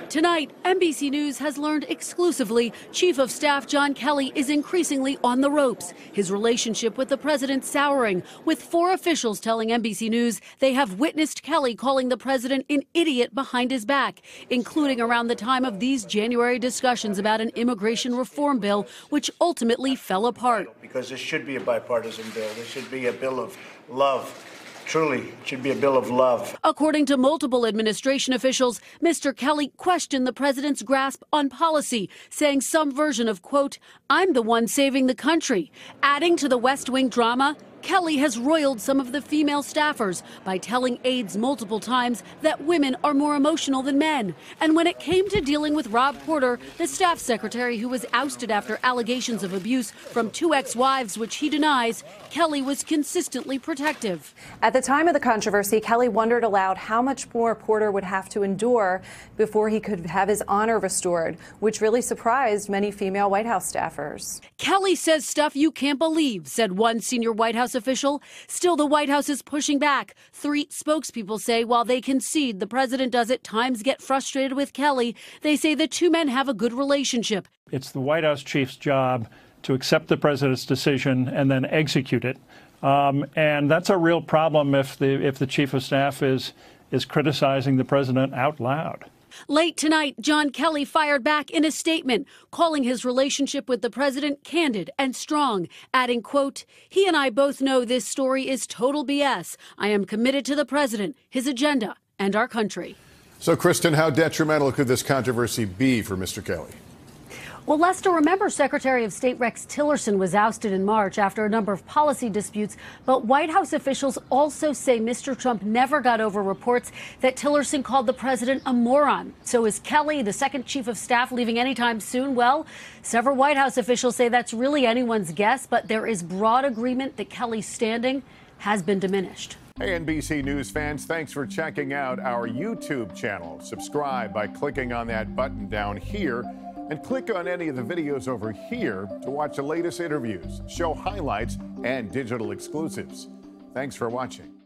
Tonight, NBC News has learned exclusively Chief of Staff John Kelly is increasingly on the ropes. His relationship with the president souring, with 4 officials telling NBC News they have witnessed Kelly calling the president an idiot behind his back, including around the time of these January discussions about an immigration reform bill, which ultimately fell apart. Because this should be a bipartisan bill. This should be a bill of love. Truly, it should be a bill of love. According to multiple administration officials, Mr. Kelly questioned the president's grasp on policy, saying some version of, quote, "I'm the one saving the country." Adding to the West Wing drama, Kelly has roiled some of the female staffers by telling aides multiple times that women are more emotional than men. And when it came to dealing with Rob Porter, the staff secretary who was ousted after allegations of abuse from 2 ex-wives, which he denies, Kelly was consistently protective. At the time of the controversy, Kelly wondered aloud how much more Porter would have to endure before he could have his honor restored, which really surprised many female White House staffers. Kelly says stuff you can't believe, said one senior White House official. Still, the White House is pushing back. 3 spokespeople say while they concede the president does at times get frustrated with Kelly, they say the 2 men have a good relationship. It's the White House chief's job to accept the president's decision and then execute it. And that's a real problem if the chief of staff is criticizing the president out loud. Late tonight, John Kelly fired back in a statement, calling his relationship with the president candid and strong, adding, quote, "He and I both know this story is total BS. I am committed to the president, his agenda, and our country." So, Kristen, how detrimental could this controversy be for Mr. Kelly? Well, Lester, remember Secretary of State Rex Tillerson was ousted in March after a number of policy disputes. But White House officials also say Mr. Trump never got over reports that Tillerson called the president a moron. So is Kelly, the second chief of staff, leaving anytime soon? Well, several White House officials say that's really anyone's guess, but there is broad agreement that Kelly's standing has been diminished. Hey, NBC News fans, thanks for checking out our YouTube channel. Subscribe by clicking on that button down here. And click on any of the videos over here to watch the latest interviews, show highlights, and digital exclusives. Thanks for watching.